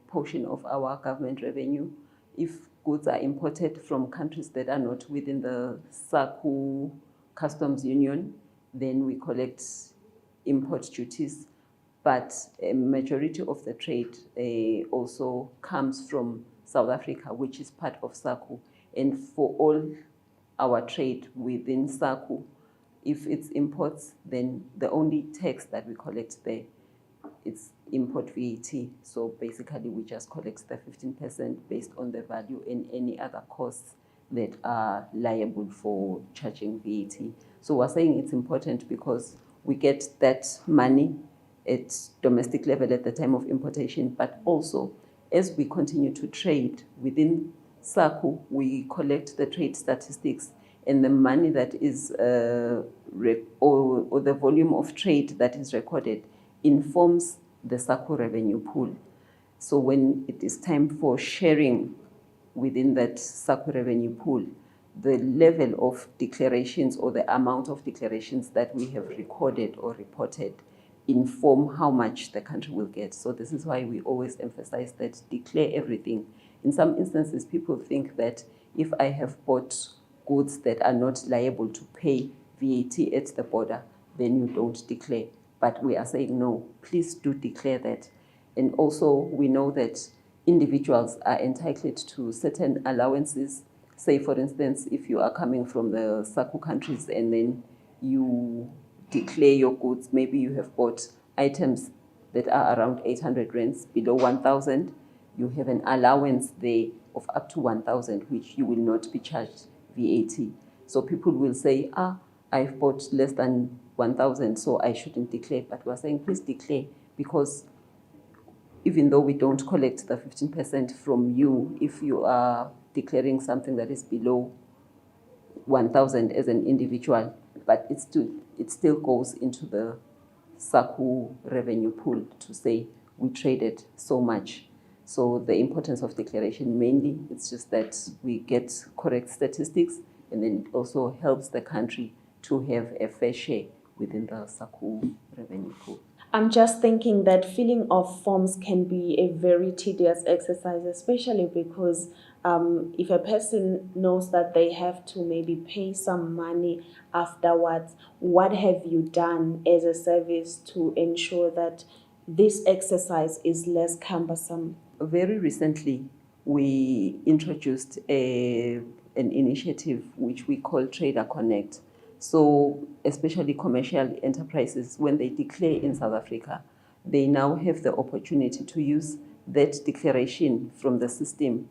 [SPEAKER 9] portion of our government revenue. If goods are imported from countries that are not within the SACU Customs Union, then we collect import duties. But a majority of the trade also comes from South Africa, which is part of SACU. And for all our trade within SACU, if it's imports, then the only tax that we collect there, it's import VAT. So basically, we just collect the 15% based on the value and any other costs that are liable for charging VAT. So we're saying it's important because we get that money at domestic level at the time of importation, but also as we continue to trade within SACU, we collect the trade statistics, and the money that is, or the volume of trade that is recorded informs the SACU revenue pool. So when it is time for sharing within that SACU revenue pool, the level of declarations or the amount of declarations that we have recorded or reported inform how much the country will get. So this is why we always emphasize that declare everything. In some instances, people think that if I have bought goods that are not liable to pay VAT at the border, then you don't declare. But we are saying, no, please do declare that. And also, we know that individuals are entitled to certain allowances. Say, for instance, if you are coming from the SACU countries and then you declare your goods, maybe you have bought items that are around 800 rands, below 1,000, you have an allowance there of up to 1,000, which you will not be charged VAT. So people will say, I've bought less than 1,000, so I shouldn't declare. But we're saying, please declare, because even though we don't collect the 15% from you, if you are declaring something that is below 1,000 as an individual, but it still goes into the SACU revenue pool to say we traded so much. So the importance of declaration, mainly, it's just that we get correct statistics and then it also helps the country to have a fair share within the SACU revenue pool.
[SPEAKER 8] I'm just thinking that filling of forms can be a very tedious exercise, especially because if a person knows that they have to maybe pay some money afterwards, what have you done as a service to ensure that this exercise is less cumbersome?
[SPEAKER 9] Very recently, we introduced an initiative which we call Trader Connect. So especially commercial enterprises, when they declare in South Africa, they now have the opportunity to use that declaration from the system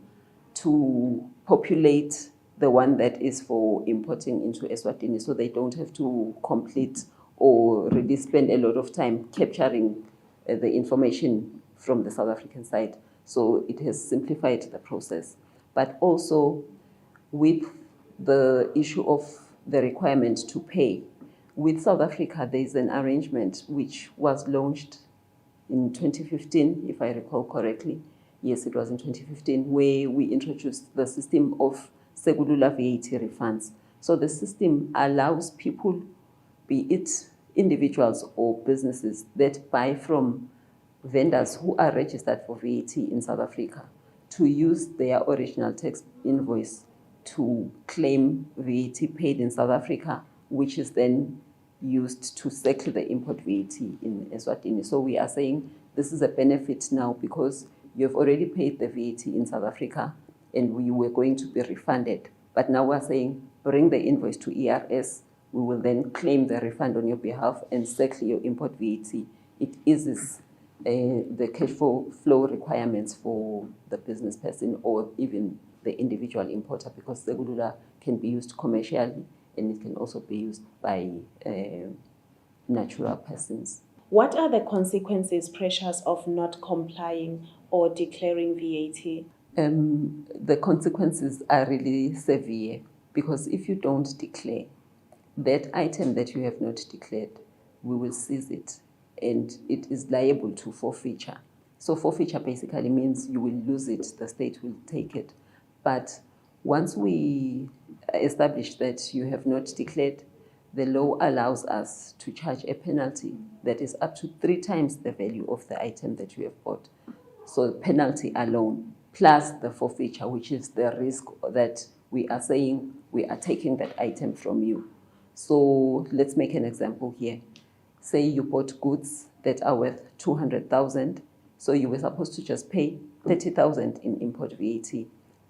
[SPEAKER 9] to populate the one that is for importing into Eswatini, so they don't have to complete or really spend a lot of time capturing the information from the South African side. So it has simplified the process. But also with the issue of the requirement to pay, with South Africa, there is an arrangement which was launched in 2015, if I recall correctly. Yes, it was in 2015, where we introduced the system of Segulula VAT refunds. So the system allows people, be it individuals or businesses, that buy from vendors who are registered for VAT in South Africa, to use their original tax invoice to claim VAT paid in South Africa, which is then used to settle the import VAT in Eswatini. So we are saying this is a benefit now because you have already paid the VAT in South Africa and we were going to be refunded. But now we're saying bring the invoice to ERS, we will then claim the refund on your behalf and settle your import VAT. It eases the cash flow requirements for the business person or even the individual importer, because Segulula can be used commercially and it can also be used by natural persons.
[SPEAKER 8] What are the consequences, Precious, of not complying or declaring VAT?
[SPEAKER 9] The consequences are really severe, because if you don't declare that item that you have not declared, we will seize it and it is liable to forfeiture. So forfeiture basically means you will lose it, the state will take it. But once we establish that you have not declared, the law allows us to charge a penalty that is up to 3 times the value of the item that you have bought. So penalty alone, plus the forfeiture, which is the risk that we are saying we are taking that item from you. So let's make an example here. Say you bought goods that are worth 200,000, so you were supposed to just pay 30,000 in import VAT.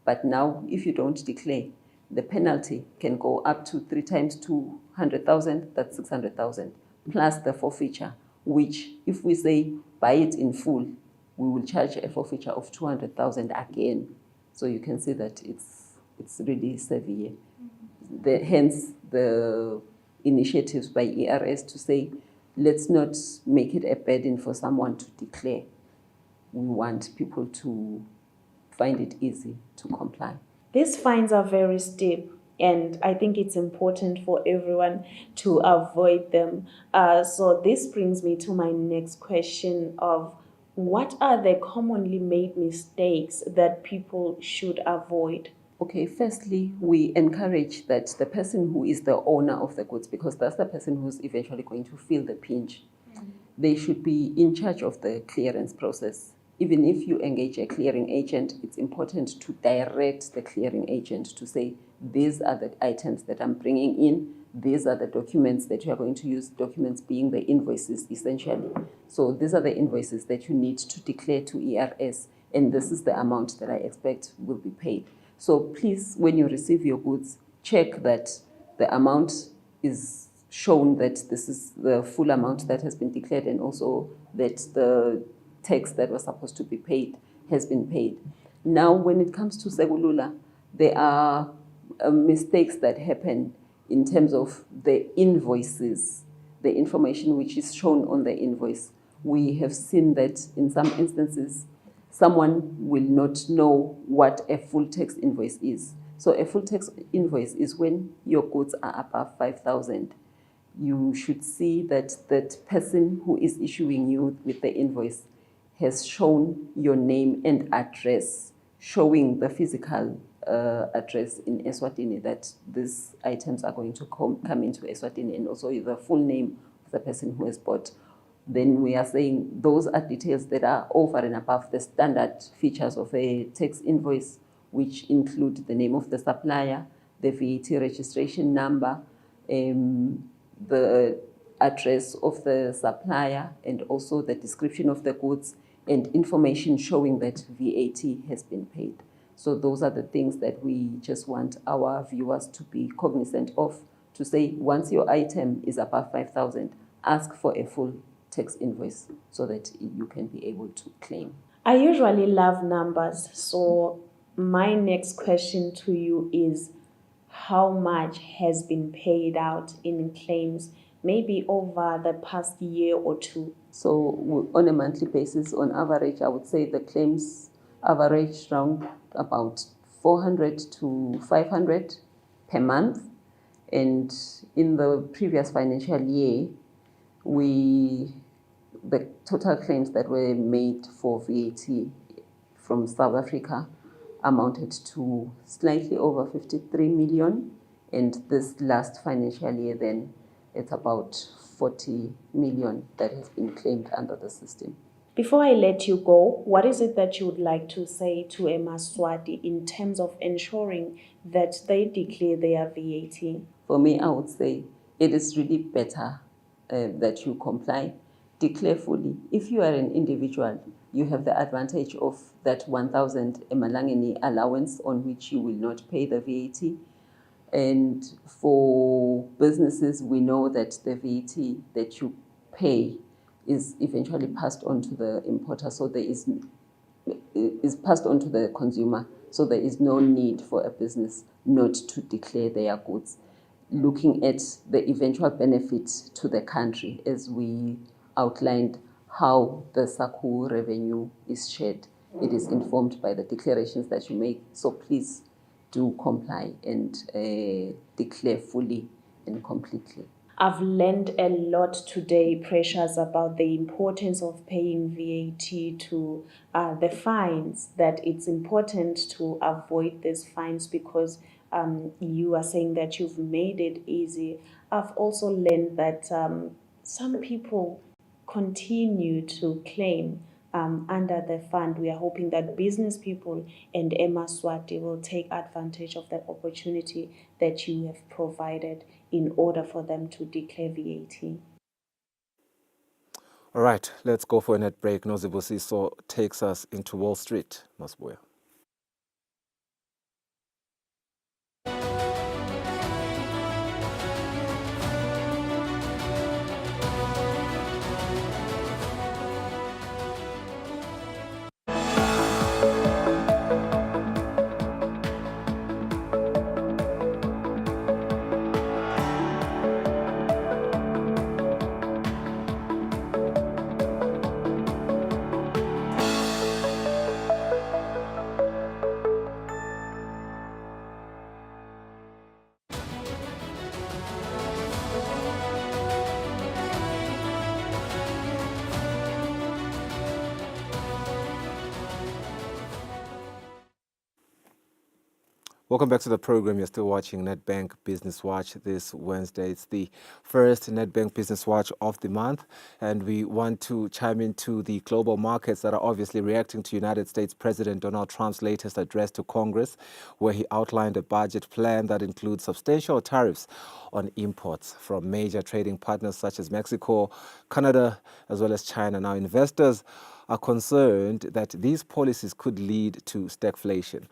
[SPEAKER 9] But now, if you don't declare, the penalty can go up to 3 times 200,000, that's 600,000, plus the forfeiture, which if we say buy it in full, we will charge a forfeiture of 200,000 again. So you can see that it's really severe. Hence the initiatives by ERS to say, let's not make it a burden for someone to declare. We want people to find it easy to comply.
[SPEAKER 8] These fines are very steep, and I think it's important for everyone to avoid them. So this brings me to my next question of what are the commonly made mistakes that people should avoid?
[SPEAKER 9] Okay, firstly, we encourage that the person who is the owner of the goods, because that's the person who's eventually going to feel the pinch, they should be in charge of the clearance process. Even if you engage a clearing agent, it's important to direct the clearing agent to say, these are the items that I'm bringing in, these are the documents that you are going to use, documents being the invoices essentially. So these are the invoices that you need to declare to ERS, and this is the amount that I expect will be paid. So please, when you receive your goods, check that the amount is shown, that this is the full amount that has been declared, and also that the tax that was supposed to be paid has been paid. Now, when it comes to Segulula, there are mistakes that happen in terms of the invoices, the information which is shown on the invoice. We have seen that in some instances, someone will not know what a full tax invoice is. So a full tax invoice is when your goods are above 5,000. You should see that that person who is issuing you with the invoice has shown your name and address, showing the physical address in Eswatini, that these items are going to come into Eswatini, and also the full name of the person who has bought. Then we are saying those are details that are over and above the standard features of a tax invoice, which include the name of the supplier, the VAT registration number, the address of the supplier, and also the description of the goods and information showing that VAT has been paid. So those are the things that we just want our viewers to be cognizant of, to say once your item is above 5,000, ask for a full tax invoice so that you can be able to claim.
[SPEAKER 8] I usually love numbers, so my next question to you is how much has been paid out in claims, maybe over the past year or two?
[SPEAKER 9] So on a monthly basis, on average, I would say the claims average around about 400 to 500 per month. And in the previous financial year, the total claims that were made for VAT from South Africa amounted to slightly over 53 million. And this last financial year, then, it's about 40 million that has been claimed under the system.
[SPEAKER 8] Before I let you go, what is it that you would like to say to Eswatini in terms of ensuring that they declare their VAT?
[SPEAKER 9] For me, I would say it is really better that you comply, declare fully. If you are an individual, you have the advantage of that 1,000 Emalangeni allowance on which you will not pay the VAT. And for businesses, we know that the VAT that you pay is eventually passed on to the importer, so there is passed on to the consumer. So there is no need for a business not to declare their goods. Looking at the eventual benefit to the country, as we outlined how the SACU revenue is shared, it is informed by the declarations that you make. So please do comply and declare fully and completely.
[SPEAKER 8] I've learned a lot today, Precious, about the importance of paying VAT to the fines, that it's important to avoid these fines because you are saying that you've made it easy. I've also learned that some people continue to claim under the fund. We are hoping that business people and Eswatini will take advantage of that opportunity that you have provided in order for them to declare VAT.
[SPEAKER 2] All right, let's go for a net break. Nozibusiso takes us into Wall Street. Masbuya. Welcome back to the program. You're still watching Nedbank Business Watch this Wednesday. It's the first Nedbank Business Watch of the month, and we want to chime into the global markets that are obviously reacting to United States President Donald Trump's latest address to Congress, where he outlined a budget plan that includes substantial tariffs on imports from major trading partners such as Mexico, Canada, as well as China. Now, investors are concerned that these policies could lead to stagflation,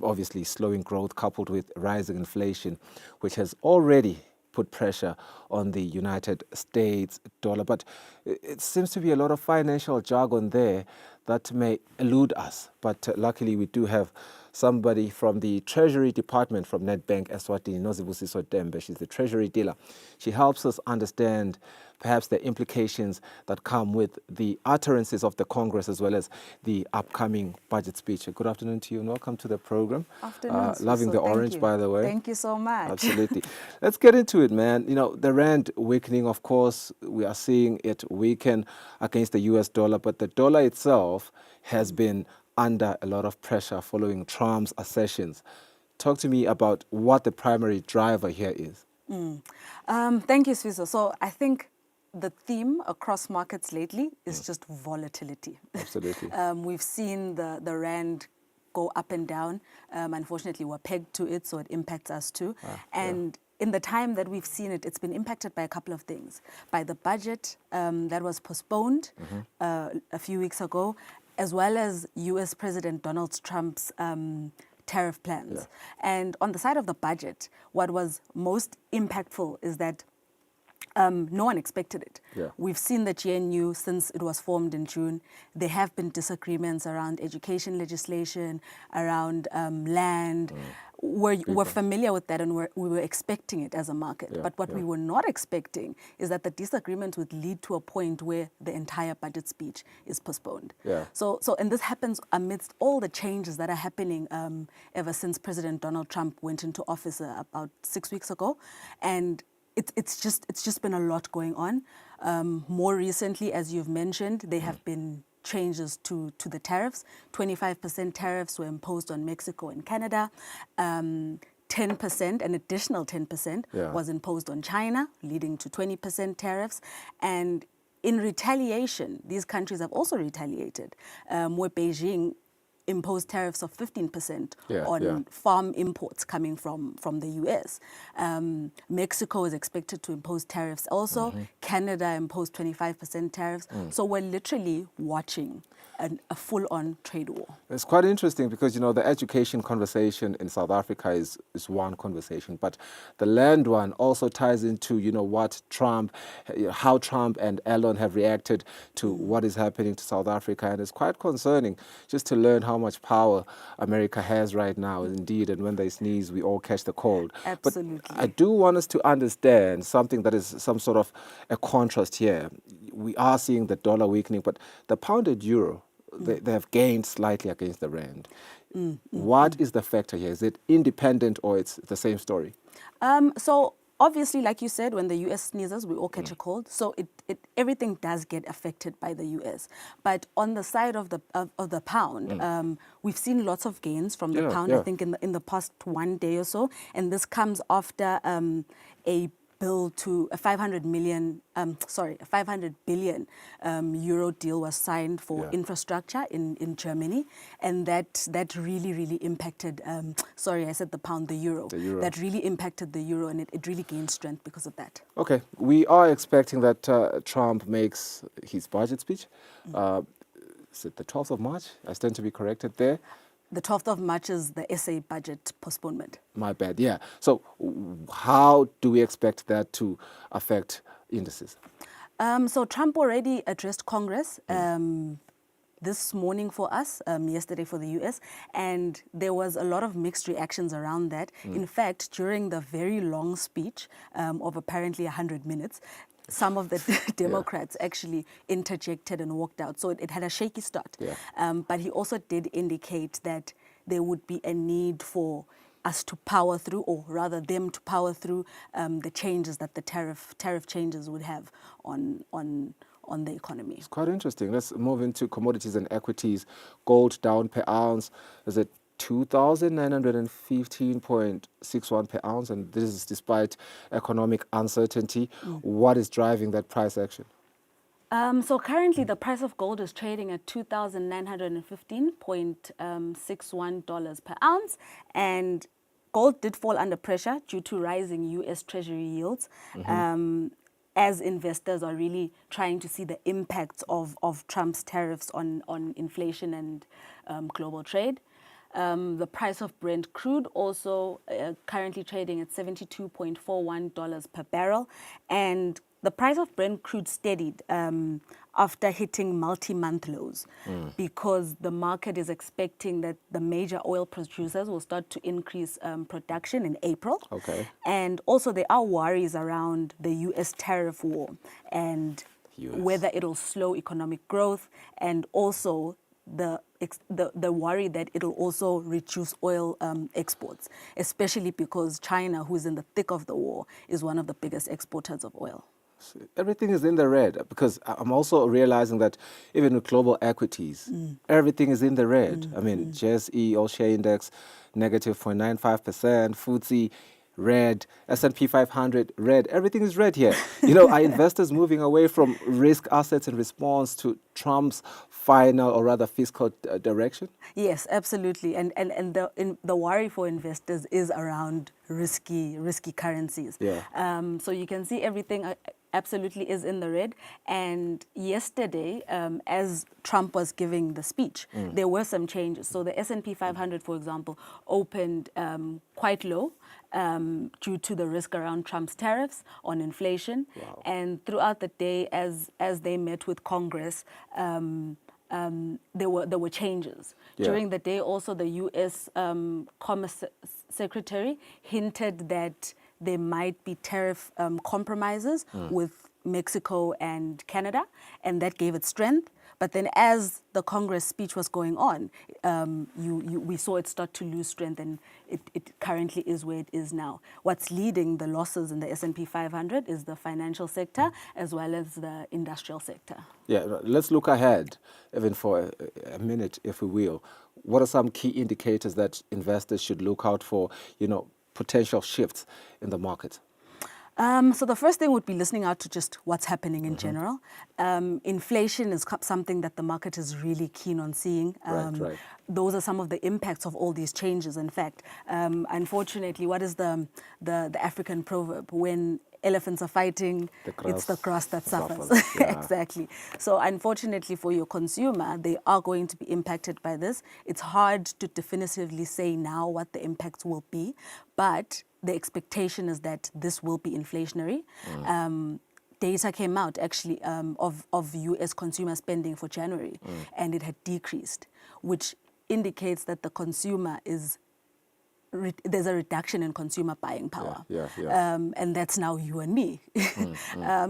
[SPEAKER 2] obviously slowing growth coupled with rising inflation, which has already put pressure on the United States dollar. But it seems to be a lot of financial jargon there that may elude us. But luckily, we do have somebody from the Treasury Department from Nedbank Eswatini, Nozibusiso Dembe. She's the Treasury dealer. She helps us understand perhaps the implications that come with the utterances of the Congress as well as the upcoming budget speech. Good afternoon to you and welcome to the program.
[SPEAKER 10] Afternoon.
[SPEAKER 2] Loving the orange, by the way.
[SPEAKER 10] Thank you so much.
[SPEAKER 2] Absolutely. Let's get into it, man. You know, the rand weakening, of course, we are seeing it weaken against the US dollar, but the dollar itself has been under a lot of pressure following Trump's assertions. Talk to me about what the primary driver here is.
[SPEAKER 10] Thank you, Swizo. So I think the theme across markets lately is just volatility.
[SPEAKER 2] Absolutely.
[SPEAKER 10] We've seen the rand go up and down. Unfortunately, we're pegged to it, so it impacts us too. And in the time that we've seen it, it's been impacted by a couple of things. By the budget that was postponed a few weeks ago, as well as US President Donald Trump's tariff plans. And on the side of the budget, what was most impactful is that no one expected it. We've seen the GNU since it was formed in June. There have been disagreements around education legislation, around land. We're familiar with that, and we were expecting it as a market. But what we were not expecting is that the disagreement would lead to a point where the entire budget speech is postponed. And this happens amidst all the changes that are happening ever since President Donald Trump went into office about 6 weeks ago. And it's just been a lot going on. More recently, as you've mentioned, there have been changes to the tariffs. 25% tariffs were imposed on Mexico and Canada. 10%, an additional 10% was imposed on China, leading to 20% tariffs. And in retaliation, these countries have also retaliated, where Beijing imposed tariffs of 15% on farm imports coming from the US. Mexico is expected to impose tariffs also. Canada imposed 25% tariffs. So we're literally watching a full-on trade war.
[SPEAKER 2] It's quite interesting because, you know, the education conversation in South Africa is one conversation, but the land one also ties into, you know, how Trump and Elon have reacted to what is happening to South Africa. And it's quite concerning just to learn how much power America has right now, indeed. And when they sneeze, we all catch the cold.
[SPEAKER 10] Absolutely.
[SPEAKER 2] But I do want us to understand something that is some sort of a contrast here. We are seeing the dollar weakening, but the pound and euro, they have gained slightly against the rand. What is the factor here? Is it independent or it's the same story?
[SPEAKER 10] So obviously, like you said, when the US sneezes, we all catch a cold. So everything does get affected by the US. But on the side of the pound, we've seen lots of gains from the pound, I think, in the past 1 day or so. And this comes after a bill to a 500 billion euro deal was signed for infrastructure in Germany, and that really impacted. I said the pound, the euro. That really impacted the euro, and it really gained strength because of that.
[SPEAKER 2] Okay, we are expecting that Trump makes his budget speech. Is it the 12th of March? I stand to be corrected there.
[SPEAKER 10] The 12th of March is the SA budget postponement.
[SPEAKER 2] My bad, yeah. So how do we expect that to affect indices?
[SPEAKER 10] So Trump already addressed Congress this morning for us, yesterday for the US, and there was a lot of mixed reactions around that. In fact, during the very long speech of apparently 100 minutes, some of the Democrats actually interjected and walked out. So it had a shaky start. But he also did indicate that there would be a need for us to power through, or rather them to power through the changes that the tariff changes would have on the economy.
[SPEAKER 2] It's quite interesting. Let's move into commodities and equities. Gold down per ounce. Is it 2,915.61 per ounce, and this is despite economic uncertainty. What is driving that price action?
[SPEAKER 10] So currently the price of gold is trading at $2,915.61 per ounce, and gold did fall under pressure due to rising US Treasury yields. As investors are really trying to see the impacts of Trump's tariffs on inflation and global trade. The price of Brent crude also currently trading at $72.41 per barrel. And the price of Brent crude steadied after hitting multi-month lows because the market is expecting that the major oil producers will start to increase production in April. And also there are worries around the US tariff war and whether it'll slow economic growth, and also the worry that it'll also reduce oil exports, especially because China, who's in the thick of the war, is one of the biggest exporters of oil.
[SPEAKER 2] Everything is in the red, because I'm also realizing that even with global equities, everything is in the red. I mean, JSE All Share Index, negative 0.95%, FTSE, red, S&P 500, red. Everything is red here. Are investors moving away from risk assets in response to Trump's final, or rather fiscal direction?
[SPEAKER 10] Yes, absolutely. And the worry for investors is around risky currencies.
[SPEAKER 2] Yeah.
[SPEAKER 10] So you can see everything absolutely is in the red. And yesterday, as Trump was giving the speech, there were some changes. So the S&P 500, for example, opened quite low due to the risk around Trump's tariffs on inflation.
[SPEAKER 2] Wow.
[SPEAKER 10] And throughout the day, as they met with Congress, there were changes.
[SPEAKER 2] Yeah.
[SPEAKER 10] During the day, also the U.S. Commerce Secretary hinted that there might be tariff compromises with Mexico and Canada, and that gave it strength. But then as the Congress speech was going on, we saw it start to lose strength, and it currently is where it is now. What's leading the losses in the S&P 500 is the financial sector as well as the industrial sector.
[SPEAKER 2] Yeah, let's look ahead, even for a minute, if we will. What are some key indicators that investors should look out for, potential shifts in the market?
[SPEAKER 10] So the first thing would be listening out to just what's happening in general. Inflation is something that the market is really keen on seeing.
[SPEAKER 2] Right.
[SPEAKER 10] Those are some of the impacts of all these changes. In fact, unfortunately, what is the African proverb? When elephants are fighting, it's the grass that suffers.
[SPEAKER 2] Yeah.
[SPEAKER 10] Exactly. So unfortunately for your consumer, they are going to be impacted by this. It's hard to definitively say now what the impacts will be, but the expectation is that this will be inflationary. Data came out actually of U.S. consumer spending for January, and it had decreased, which indicates that the consumer there's a reduction in consumer buying power.
[SPEAKER 2] Yeah.
[SPEAKER 10] And that's now you and me.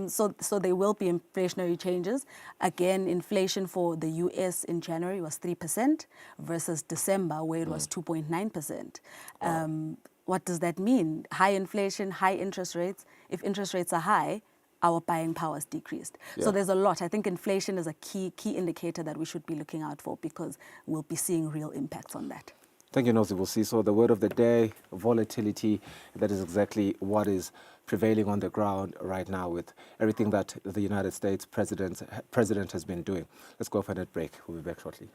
[SPEAKER 10] So there will be inflationary changes. Again, inflation for the U.S. in January was 3% versus December, where it was 2.9%. What does that mean? High inflation, high interest rates. If interest rates are high, our buying power is decreased.
[SPEAKER 2] Yeah.
[SPEAKER 10] So there's a lot. I think inflation is a key indicator that we should be looking out for, because we'll be seeing real impacts on that.
[SPEAKER 2] Thank you, Nozi. We'll see. So the word of the day, volatility, that is exactly what is prevailing on the ground right now with everything that the United States president has been doing. Let's go for a net break. We'll be back shortly.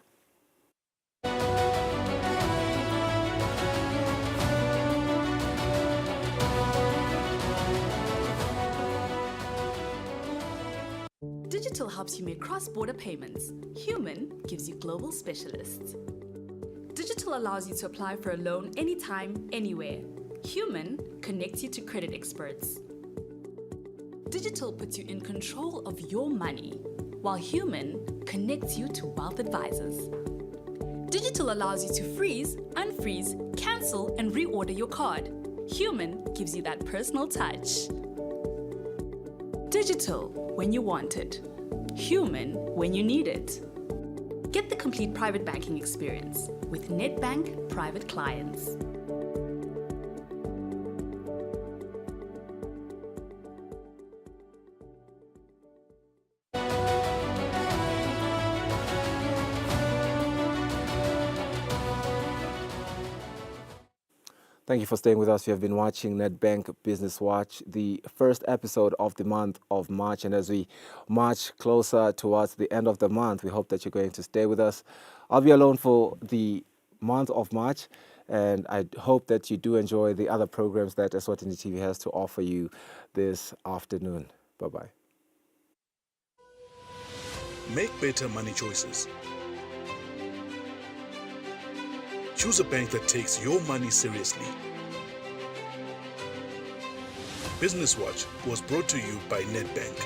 [SPEAKER 3] Digital helps you make cross-border payments. Human gives you global specialists. Digital allows you to apply for a loan anytime, anywhere. Human connects you to credit experts. Digital puts you in control of your money, while Human connects you to wealth advisors. Digital allows you to freeze, unfreeze, cancel, and reorder your card. Human gives you that personal touch. Digital when you want it. Human when you need it. Get the complete private banking experience with Nedbank Private Clients.
[SPEAKER 2] Thank you for staying with us. You have been watching Nedbank Business Watch, the first episode of the month of March. And as we march closer towards the end of the month, we hope that you're going to stay with us. I'll be alone for the month of March, and I hope that you do enjoy the other programs that Eswatini TV has to offer you this afternoon. Bye-bye.
[SPEAKER 1] Make better money choices. Choose a bank that takes your money seriously. Business Watch was brought to you by Nedbank.